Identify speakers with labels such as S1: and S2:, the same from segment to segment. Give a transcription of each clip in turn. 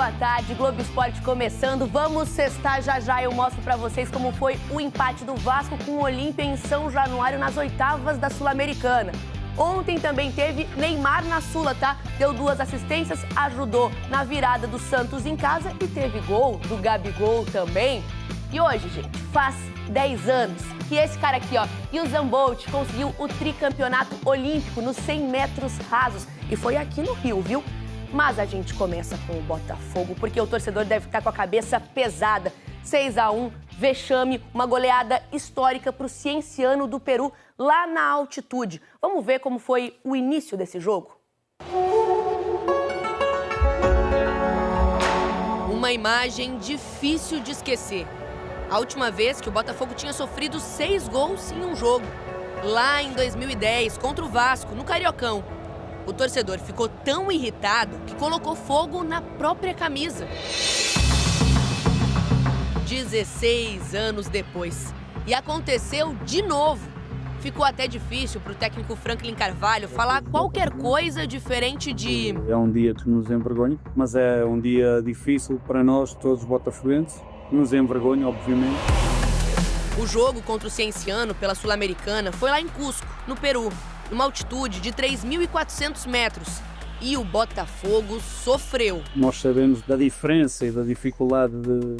S1: boa tarde, Globo Esporte começando. Vamos sextar já já, eu mostro pra vocês como foi o empate do Vasco com o Olímpia em São Januário nas oitavas da Sul-Americana. Ontem também teve Neymar na Sula, tá? Deu 2 assistências, ajudou na virada do Santos em casa e teve gol do Gabigol também. E hoje, gente, faz 10 anos que esse cara aqui, ó, Usain Bolt, conseguiu o tricampeonato olímpico nos 100 metros rasos. E foi aqui no Rio, viu? Mas a gente começa com o Botafogo, porque o torcedor deve estar com a cabeça pesada. 6-1, vexame, uma goleada histórica para o Cienciano do Peru, lá na altitude. Vamos ver como foi o início desse jogo?
S2: Uma imagem difícil de esquecer. A última vez que o Botafogo tinha sofrido 6 gols em um jogo. Lá em 2010, contra o Vasco, no Cariocão. O torcedor ficou tão irritado que colocou fogo na própria camisa. 16 anos depois. E aconteceu de novo. Ficou até difícil para o técnico Franklin Carvalho falar qualquer coisa diferente de...
S3: É um dia que nos envergonha, mas é um dia difícil para nós, todos os botafoguenses. Nos envergonha, obviamente.
S2: O jogo contra o Cienciano pela Sul-Americana foi lá em Cusco, no Peru, numa altitude de 3.400 metros. E o Botafogo sofreu.
S3: Nós sabemos da diferença e da dificuldade de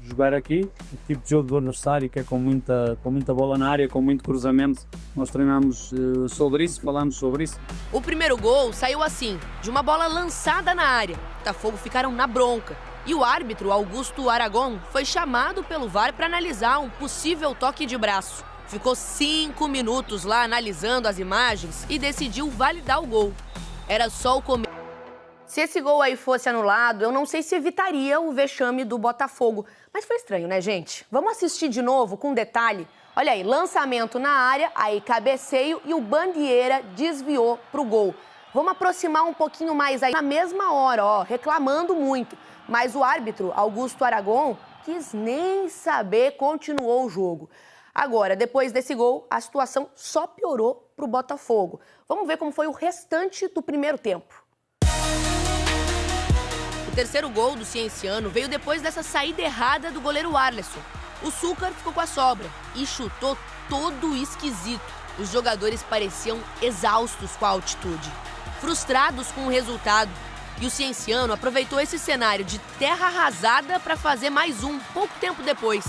S3: jogar aqui. O tipo de jogo do adversário, que é com muita bola na área, com muito cruzamento. Nós treinamos sobre isso, falamos sobre isso.
S2: O primeiro gol saiu assim, de uma bola lançada na área. O Botafogo ficaram na bronca. E o árbitro, Augusto Aragon, foi chamado pelo VAR para analisar um possível toque de braço. Ficou 5 minutos lá analisando as imagens e decidiu validar o gol. Era só o começo.
S1: Se esse gol aí fosse anulado, eu não sei se evitaria o vexame do Botafogo. Mas foi estranho, né, gente? Vamos assistir de novo com detalhe. Olha aí, lançamento na área, aí cabeceio e o Bandeira desviou pro gol. Vamos aproximar um pouquinho mais aí, na mesma hora, ó, reclamando muito. Mas o árbitro, Augusto Aragon, quis nem saber, continuou o jogo. Agora, depois desse gol, a situação só piorou pro Botafogo. Vamos ver como foi o restante do primeiro tempo.
S2: O terceiro gol do Cienciano veio depois dessa saída errada do goleiro Arleson. O Súcar ficou com a sobra e chutou todo esquisito. Os jogadores pareciam exaustos com a altitude, frustrados com o resultado. E o Cienciano aproveitou esse cenário de terra arrasada para fazer mais um, pouco tempo depois.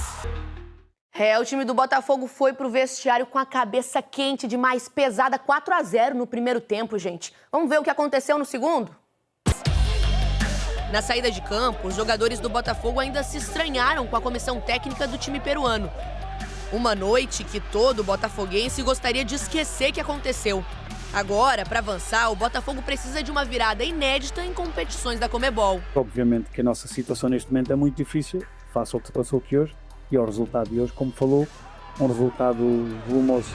S1: O time do Botafogo foi pro vestiário com a cabeça quente demais, pesada, 4-0 no primeiro tempo, gente. Vamos ver o que aconteceu no segundo?
S2: Na saída de campo, os jogadores do Botafogo ainda se estranharam com a comissão técnica do time peruano. Uma noite que todo botafoguense gostaria de esquecer que aconteceu. Agora, para avançar, o Botafogo precisa de uma virada inédita em competições da Conmebol.
S3: Obviamente que a nossa situação neste momento é muito difícil, face ao que passou aqui hoje. E o resultado de hoje, como falou, um resultado volumoso.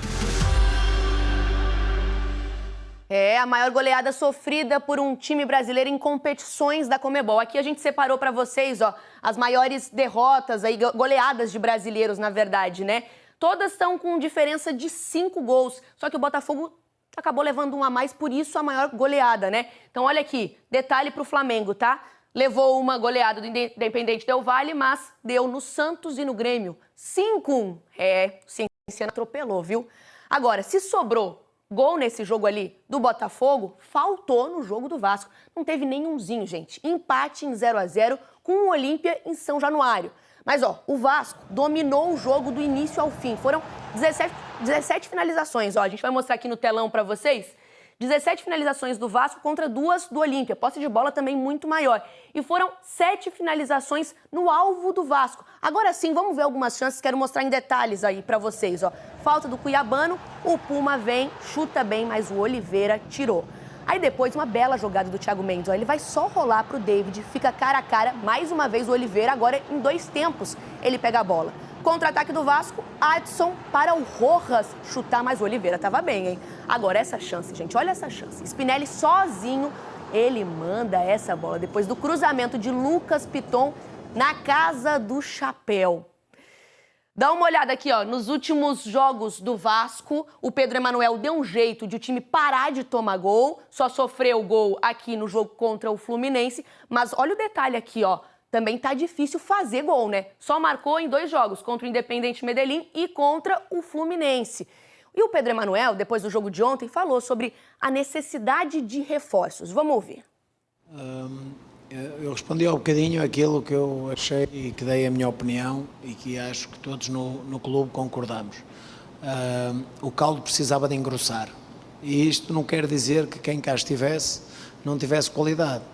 S1: É a maior goleada sofrida por um time brasileiro em competições da Conmebol. Aqui a gente separou para vocês, ó, as maiores derrotas, aí, goleadas de brasileiros, na verdade, né? Todas estão com diferença de 5 gols, só que o Botafogo acabou levando um a mais, por isso a maior goleada, né? Então olha aqui, detalhe pro Flamengo, tá? Levou uma goleada do Independente Del Valle, mas deu no Santos e no Grêmio. 5-1. O Cienciano atropelou, viu? Agora, se sobrou gol nesse jogo ali do Botafogo, faltou no jogo do Vasco. Não teve nenhumzinho, gente. Empate em 0-0 com o Olímpia em São Januário. Mas, ó, o Vasco dominou o jogo do início ao fim. Foram 17 finalizações, ó. A gente vai mostrar aqui no telão pra vocês. 17 finalizações do Vasco contra 2 do Olímpia. Posse de bola também muito maior. E foram 7 finalizações no alvo do Vasco. Agora sim, vamos ver algumas chances. Quero mostrar em detalhes aí pra vocês, ó. Falta do Cuiabano, o Puma vem, chuta bem, mas o Oliveira tirou. Aí depois uma bela jogada do Thiago Mendes, ó. Ele vai só rolar pro David, fica cara a cara. Mais uma vez o Oliveira, agora em 2 tempos ele pega a bola. Contra-ataque do Vasco, Adson para o Rojas chutar, mas o Oliveira tava bem, hein? Agora essa chance, gente, olha essa chance. Spinelli sozinho, ele manda essa bola depois do cruzamento de Lucas Piton na casa do chapéu. Dá uma olhada aqui, ó, nos últimos jogos do Vasco, o Pedro Emanuel deu um jeito de o time parar de tomar gol, só sofreu gol aqui no jogo contra o Fluminense, mas olha o detalhe aqui, ó, também tá difícil fazer gol, né? Só marcou em 2 jogos, contra o Independente Medellín e contra o Fluminense. E o Pedro Emanuel, depois do jogo de ontem, falou sobre a necessidade de reforços. Vamos ouvir.
S4: Eu respondi há um bocadinho aquilo que eu achei e que dei a minha opinião e que acho que todos no clube concordamos. O caldo precisava de engrossar e isto não quer dizer que quem cá estivesse não tivesse qualidade.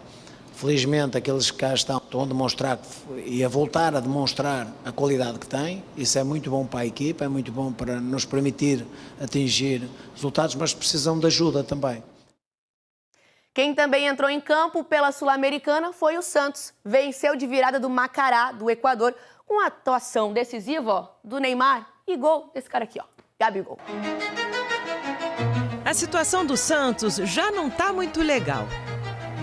S4: Felizmente aqueles que cá estão a demonstrar e a voltar a demonstrar a qualidade que têm, isso é muito bom para a equipa, é muito bom para nos permitir atingir resultados, mas precisam de ajuda também.
S1: Quem também entrou em campo pela Sul-Americana foi o Santos. Venceu de virada do Macará, do Equador, com a atuação decisiva, ó, do Neymar e gol desse cara aqui, ó, Gabigol.
S5: A situação do Santos já não está muito legal.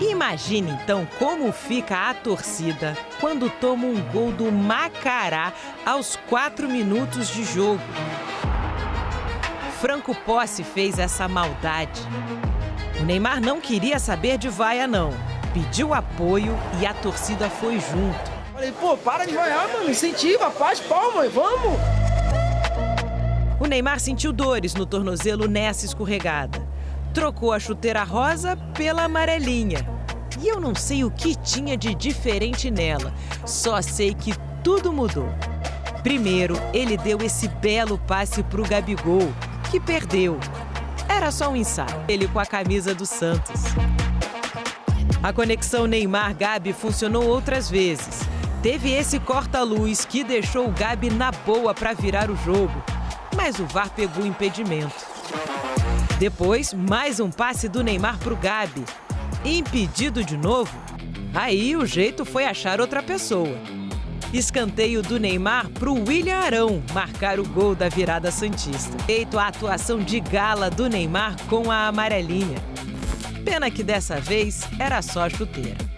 S5: Imagine então como fica a torcida quando toma um gol do Macará aos 4 minutos de jogo. Franco Posse fez essa maldade. O Neymar não queria saber de vaia, não. Pediu apoio e a torcida foi junto.
S6: Falei, pô, para de vaiar, mano. Incentiva, faz palma, vamos!
S5: O Neymar sentiu dores no tornozelo nessa escorregada. Trocou a chuteira rosa pela amarelinha. E eu não sei o que tinha de diferente nela. Só sei que tudo mudou. Primeiro, ele deu esse belo passe pro Gabigol, que perdeu. Era só um ensaio, ele com a camisa do Santos. A conexão Neymar-Gabi funcionou outras vezes. Teve esse corta-luz que deixou o Gabi na boa para virar o jogo. Mas o VAR pegou o impedimento. Depois, mais um passe do Neymar para o Gabi. Impedido de novo? Aí o jeito foi achar outra pessoa. Escanteio do Neymar para o William Arão marcar o gol da virada santista. Feito a atuação de gala do Neymar com a amarelinha. Pena que dessa vez era só a chuteira.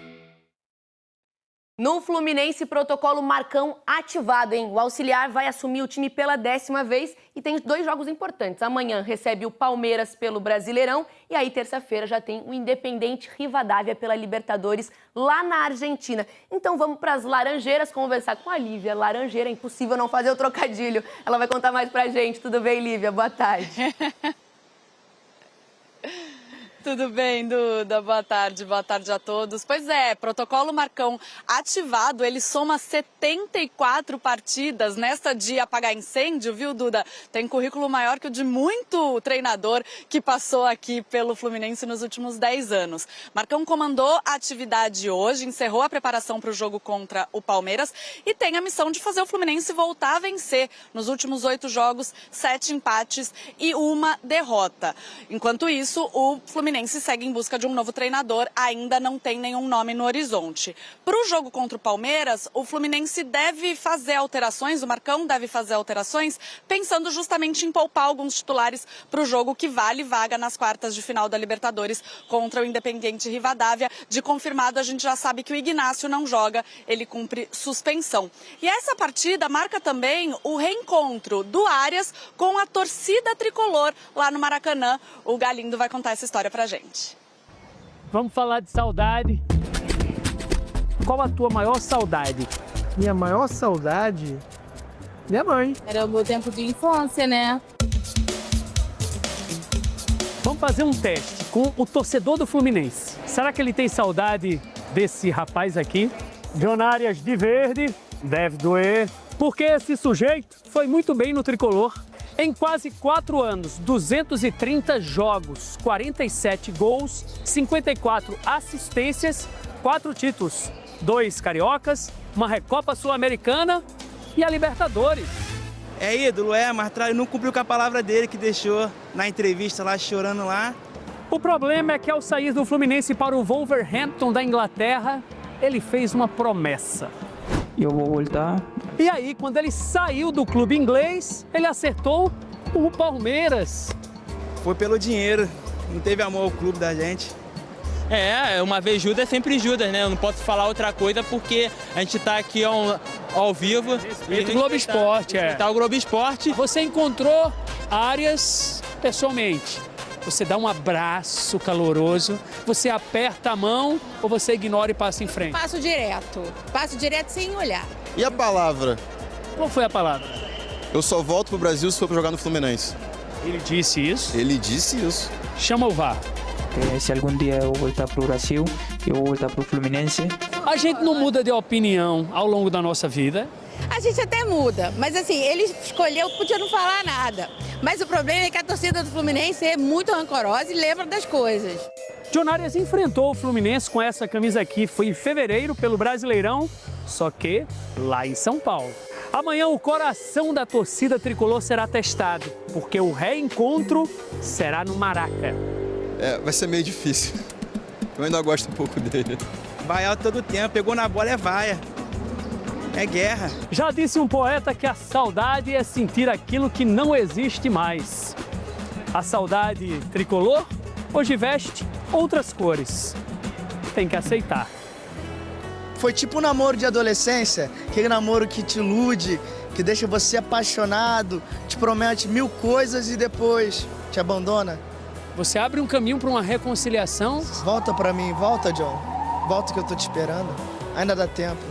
S1: No Fluminense, protocolo Marcão ativado, hein? O auxiliar vai assumir o time pela 10ª vez e tem 2 jogos importantes. Amanhã recebe o Palmeiras pelo Brasileirão e aí terça-feira já tem o Independente Rivadavia pela Libertadores lá na Argentina. Então vamos para as Laranjeiras conversar com a Lívia. Laranjeira, é impossível não fazer o trocadilho. Ela vai contar mais pra gente. Tudo bem, Lívia? Boa tarde.
S7: Tudo bem, Duda? Boa tarde a todos. Pois é, protocolo Marcão ativado, ele soma 74 partidas nesta de apagar incêndio, viu, Duda? Tem currículo maior que o de muito treinador que passou aqui pelo Fluminense nos últimos 10 anos. Marcão comandou a atividade hoje, encerrou a preparação para o jogo contra o Palmeiras e tem a missão de fazer o Fluminense voltar a vencer. Nos últimos 8 jogos, 7 empates e 1 derrota. Enquanto isso, o Fluminense segue em busca de um novo treinador, ainda não tem nenhum nome no horizonte. Para o jogo contra o Palmeiras, o Fluminense deve fazer alterações, o Marcão deve fazer alterações, pensando justamente em poupar alguns titulares para o jogo que vale vaga nas quartas de final da Libertadores contra o Independiente Rivadavia. De confirmado, a gente já sabe que o Ignacio não joga, ele cumpre suspensão. E essa partida marca também o reencontro do Arias com a torcida tricolor lá no Maracanã. O Galindo vai contar essa história pra gente.
S8: Vamos falar de saudade. Qual a tua maior saudade?
S6: Minha maior saudade? Minha mãe.
S9: Era o meu tempo de infância, né?
S8: Vamos fazer um teste com o torcedor do Fluminense. Será que ele tem saudade desse rapaz aqui? John Arias de verde, deve doer. Porque esse sujeito foi muito bem no tricolor. Em quase 4 anos, 230 jogos, 47 gols, 54 assistências, 4 títulos, 2 cariocas, uma Recopa Sul-Americana e a Libertadores.
S10: É ídolo, mas não cumpriu com a palavra dele que deixou na entrevista lá, chorando lá.
S8: O problema é que ao sair do Fluminense para o Wolverhampton da Inglaterra, ele fez uma promessa.
S11: Eu vou voltar.
S8: E aí, quando ele saiu do clube inglês, ele acertou o Palmeiras.
S10: Foi pelo dinheiro, não teve amor ao clube da gente. Uma vez Judas, sempre Judas, né? Eu não posso falar outra coisa porque a gente tá aqui ao vivo.
S8: Respeito o Globo Esporte,
S10: Tá o Globo Esporte.
S8: Você encontrou Arias pessoalmente. Você dá um abraço caloroso, você aperta a mão ou você ignora e passa em frente?
S9: Passo direto sem olhar.
S12: E a palavra?
S8: Qual foi a palavra?
S12: Eu só volto pro Brasil se for pra jogar no Fluminense.
S8: Ele disse isso?
S12: Ele disse isso.
S8: Chama o VAR.
S11: Se algum dia eu voltar pro Brasil, eu vou voltar pro Fluminense.
S8: A gente não muda de opinião ao longo da nossa vida.
S9: A gente até muda, mas assim, ele escolheu, podia não falar nada. Mas o problema é que a torcida do Fluminense é muito rancorosa e lembra das coisas.
S8: John Arias enfrentou o Fluminense com essa camisa aqui, foi em fevereiro pelo Brasileirão, só que lá em São Paulo. Amanhã o coração da torcida tricolor será testado, porque o reencontro será no Maraca.
S12: Vai ser meio difícil. Eu ainda gosto um pouco dele.
S10: Vai alto todo tempo, pegou na bola, vaia. É guerra.
S8: Já disse um poeta que a saudade é sentir aquilo que não existe mais. A saudade tricolor hoje veste outras cores. Tem que aceitar.
S6: Foi tipo um namoro de adolescência, aquele namoro que te ilude, que deixa você apaixonado, te promete 1000 coisas e depois te abandona.
S8: Você abre um caminho para uma reconciliação.
S6: Volta pra mim, volta, John. Volta que eu tô te esperando. Ainda dá tempo.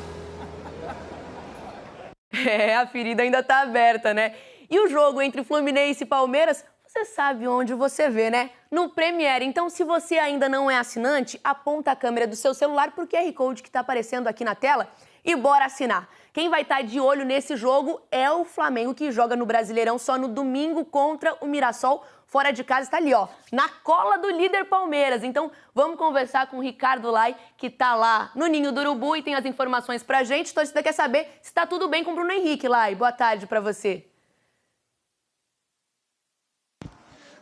S1: A ferida ainda tá aberta, né? E o jogo entre Fluminense e Palmeiras, você sabe onde você vê, né? No Premiere. Então, se você ainda não é assinante, aponta a câmera do seu celular pro QR Code que tá aparecendo aqui na tela e bora assinar. Quem vai estar de olho nesse jogo é o Flamengo, que joga no Brasileirão só no domingo contra o Mirassol. Fora de casa está ali, ó, na cola do líder Palmeiras. Então, vamos conversar com o Ricardo Lai, que tá lá no Ninho do Urubu e tem as informações pra gente. A torcida quer saber se tá tudo bem com o Bruno Henrique, Lai. Boa tarde pra você.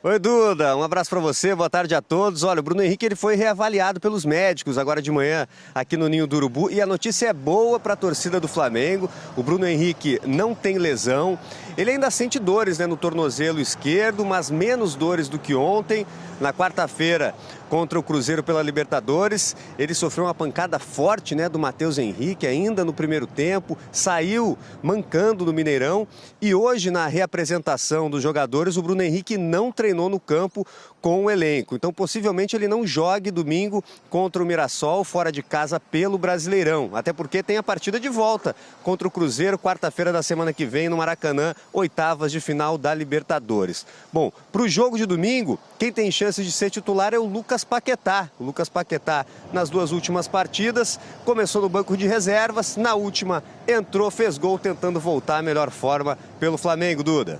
S13: Oi, Duda, um abraço para você, boa tarde a todos. Olha, o Bruno Henrique ele foi reavaliado pelos médicos agora de manhã aqui no Ninho do Urubu e a notícia é boa para a torcida do Flamengo. O Bruno Henrique não tem lesão, ele ainda sente dores, né, no tornozelo esquerdo, mas menos dores do que ontem. Na quarta-feira, contra o Cruzeiro pela Libertadores, ele sofreu uma pancada forte, né, do Matheus Henrique ainda no primeiro tempo, saiu mancando no Mineirão e hoje na reapresentação dos jogadores o Bruno Henrique não treinou no campo com o elenco. Então possivelmente ele não jogue domingo contra o Mirassol fora de casa pelo Brasileirão, até porque tem a partida de volta contra o Cruzeiro quarta-feira da semana que vem no Maracanã, oitavas de final da Libertadores. Bom, para o jogo de domingo, quem tem chance de ser titular é o Lucas Paquetá. O Lucas Paquetá, nas duas últimas partidas, começou no banco de reservas, na última entrou, fez gol, tentando voltar à melhor forma pelo Flamengo, Duda.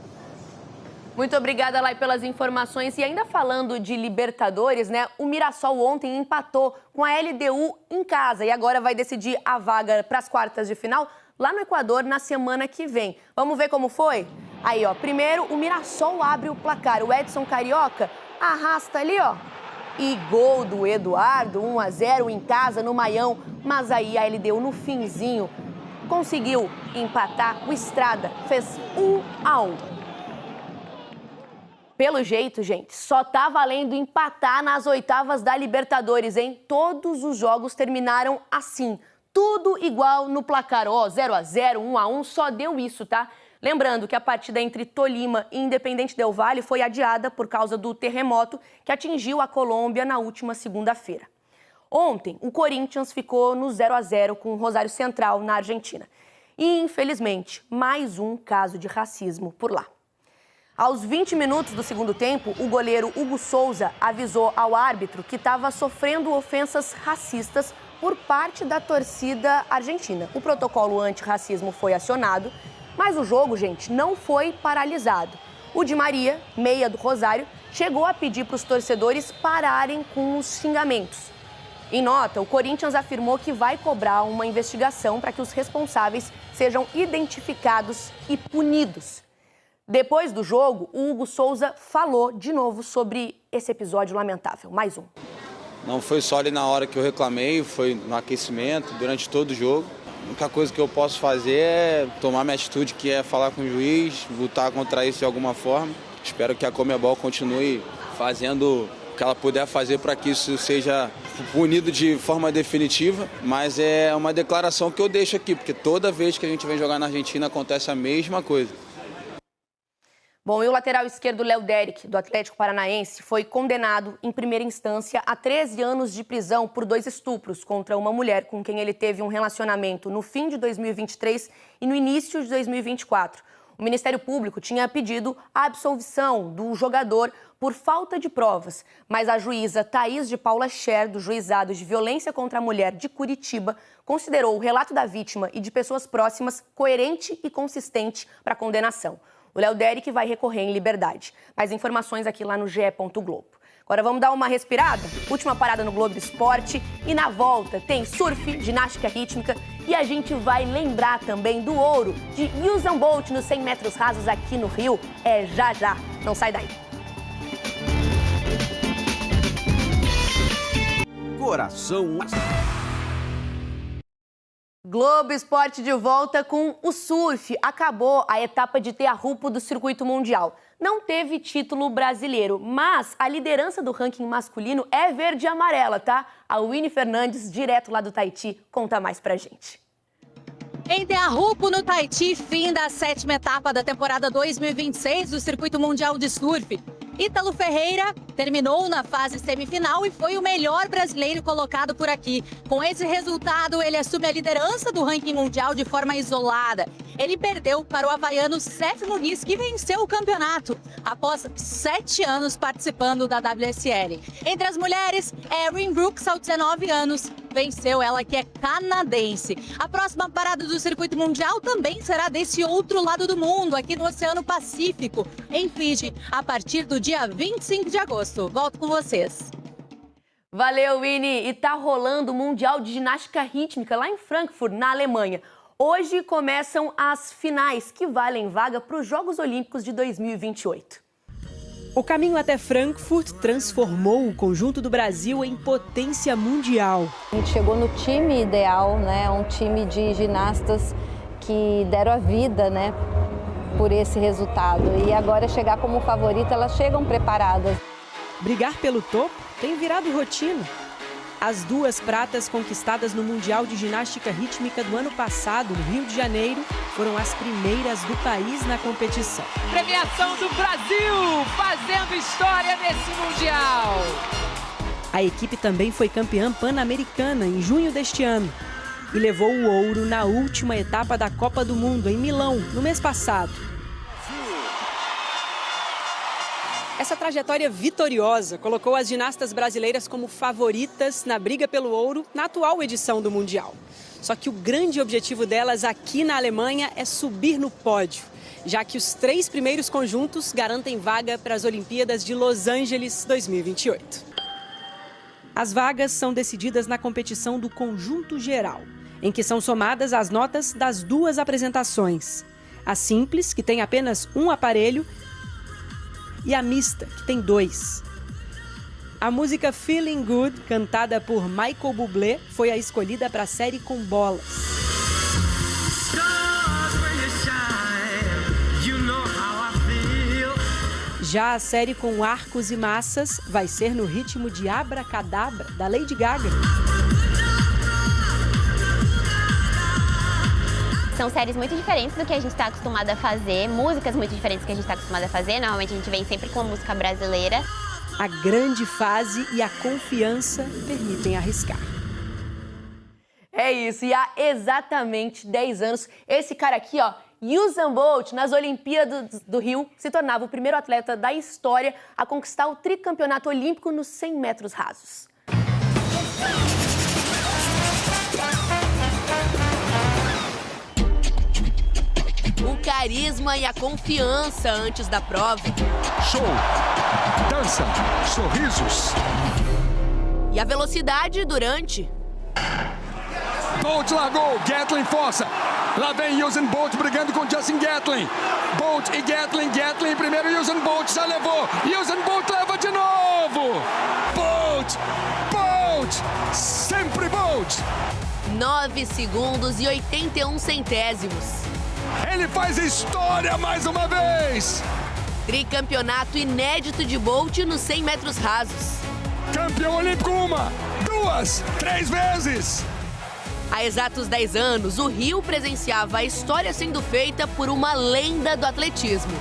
S1: Muito obrigada, Lai, pelas informações. E ainda falando de Libertadores, né? O Mirassol ontem empatou com a LDU em casa e agora vai decidir a vaga para as quartas de final lá no Equador na semana que vem. Vamos ver como foi? Aí, ó, primeiro o Mirassol abre o placar. O Edson Carioca arrasta ali, ó. E gol do Eduardo, 1-0 em casa no Maião. Mas aí a LDU no finzinho conseguiu empatar. O Estrada fez 1-1. Pelo jeito, gente, só tá valendo empatar nas oitavas da Libertadores, hein? Todos os jogos terminaram assim. Tudo igual no placar. Ó, 0-0, 1-1, só deu isso, tá? Lembrando que a partida entre Tolima e Independente Del Valle foi adiada por causa do terremoto que atingiu a Colômbia na última segunda-feira. Ontem, o Corinthians ficou no 0-0 com o Rosário Central, na Argentina. E, infelizmente, mais um caso de racismo por lá. Aos 20 minutos do segundo tempo, o goleiro Hugo Souza avisou ao árbitro que estava sofrendo ofensas racistas por parte da torcida argentina. O protocolo antirracismo foi acionado, mas o jogo, gente, não foi paralisado. O Di Maria, meia do Rosário, chegou a pedir para os torcedores pararem com os xingamentos. Em nota, o Corinthians afirmou que vai cobrar uma investigação para que os responsáveis sejam identificados e punidos. Depois do jogo, o Hugo Souza falou de novo sobre esse episódio lamentável. Mais um.
S14: Não foi só ali na hora que eu reclamei, foi no aquecimento, durante todo o jogo. A única coisa que eu posso fazer é tomar minha atitude, que é falar com o juiz, lutar contra isso de alguma forma. Espero que a Conmebol continue fazendo que ela puder fazer para que isso seja punido de forma definitiva, mas é uma declaração que eu deixo aqui, porque toda vez que a gente vem jogar na Argentina acontece a mesma coisa.
S1: Bom, e o lateral esquerdo Léo Derick, do Atlético Paranaense, foi condenado em primeira instância a 13 anos de prisão por 2 estupros contra uma mulher com quem ele teve um relacionamento no fim de 2023 e no início de 2024. O Ministério Público tinha pedido a absolvição do jogador por falta de provas, mas a juíza Thaís de Paula Scher, do Juizado de Violência contra a Mulher de Curitiba, considerou o relato da vítima e de pessoas próximas coerente e consistente para a condenação. O Léo Derick vai recorrer em liberdade. Mais informações aqui lá no ge.globo. Agora vamos dar uma respirada? Última parada no Globo Esporte. E na volta tem surf, ginástica rítmica e a gente vai lembrar também do ouro de Usain Bolt nos 100 metros rasos aqui no Rio. É já já. Não sai daí.
S15: Coração.
S1: Globo Esporte de volta com o surf. Acabou a etapa de Teahupo do Circuito Mundial. Não teve título brasileiro, mas a liderança do ranking masculino é verde e amarela, tá? A Winnie Fernandes, direto lá do Tahiti, conta mais pra gente.
S16: Em Teahupo, no Tahiti, fim da 7ª etapa da temporada 2026 do Circuito Mundial de Surf. Ítalo Ferreira terminou na fase semifinal e foi o melhor brasileiro colocado por aqui. Com esse resultado, ele assume a liderança do ranking mundial de forma isolada. Ele perdeu para o havaiano Seth Muniz, que venceu o campeonato após 7 anos participando da WSL. Entre as mulheres, Erin Brooks, aos 19 anos, venceu, ela que é canadense. A próxima parada do Circuito Mundial também será desse outro lado do mundo, aqui no Oceano Pacífico, em Fiji, a partir do dia 25 de agosto. Volto com vocês.
S1: Valeu, Winnie! E tá rolando o Mundial de Ginástica Rítmica lá em Frankfurt, na Alemanha. Hoje começam as finais, que valem vaga para os Jogos Olímpicos de 2028.
S17: O caminho até Frankfurt transformou o conjunto do Brasil em potência mundial.
S18: A gente chegou no time ideal, né? Um time de ginastas que deram a vida, né, por esse resultado. E agora chegar como favorita, elas chegam preparadas.
S17: Brigar pelo topo tem virado rotina. As 2 pratas conquistadas no Mundial de Ginástica Rítmica do ano passado, no Rio de Janeiro, foram as primeiras do país na competição.
S19: Premiação do Brasil, fazendo história nesse Mundial.
S17: A equipe também foi campeã pan-americana em junho deste ano e levou o ouro na última etapa da Copa do Mundo, em Milão, no mês passado. Essa trajetória vitoriosa colocou as ginastas brasileiras como favoritas na briga pelo ouro na atual edição do Mundial. Só que o grande objetivo delas aqui na Alemanha é subir no pódio, já que os 3 primeiros conjuntos garantem vaga para as Olimpíadas de Los Angeles 2028. As vagas são decididas na competição do conjunto geral, em que são somadas as notas das 2 apresentações. A simples, que tem apenas um aparelho, e a mista, que tem 2. A música Feeling Good, cantada por Michael Bublé, foi a escolhida para a série com bolas. Já a série com arcos e massas vai ser no ritmo de Abracadabra, da Lady Gaga.
S20: São séries muito diferentes do que a gente está acostumado a fazer, músicas muito diferentes do que a gente está acostumado a fazer. Normalmente a gente vem sempre com a música brasileira.
S17: A grande fase e a confiança permitem arriscar.
S1: É isso, e há exatamente 10 anos, esse cara aqui, ó, Usain Bolt, nas Olimpíadas do Rio, se tornava o primeiro atleta da história a conquistar o tricampeonato olímpico nos 100 metros rasos.
S2: O carisma e a confiança antes da prova.
S15: Show, dança, sorrisos.
S2: E a velocidade durante.
S15: Bolt largou, Gatlin força. Lá vem Usain Bolt brigando com Justin Gatlin. Bolt e Gatlin primeiro, Usain Bolt já levou. Usain Bolt leva de novo. Bolt, sempre Bolt.
S2: 9 segundos e 81 centésimos.
S15: Ele faz história mais uma vez!
S2: Tricampeonato inédito de Bolt nos 100 metros rasos.
S15: Campeão olímpico 1, 2, 3 vezes.
S2: Há exatos 10 anos, o Rio presenciava a história sendo feita por uma lenda do atletismo.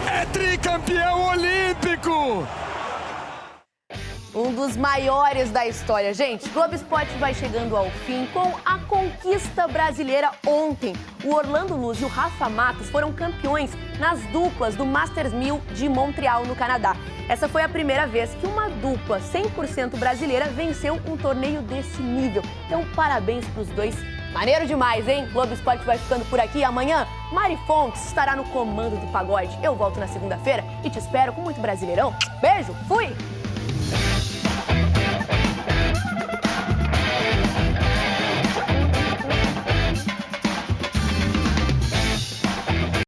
S15: É tricampeão olímpico!
S1: Um dos maiores da história. Gente, Globo Esporte vai chegando ao fim com a conquista brasileira ontem. O Orlando Luz e o Rafa Matos foram campeões nas duplas do Masters 1000 de Montreal, no Canadá. Essa foi a primeira vez que uma dupla 100% brasileira venceu um torneio desse nível. Então, parabéns pros dois. Maneiro demais, hein? Globo Esporte vai ficando por aqui. Amanhã, Mari Fontes estará no comando do pagode. Eu volto na segunda-feira e te espero com muito Brasileirão. Beijo, fui!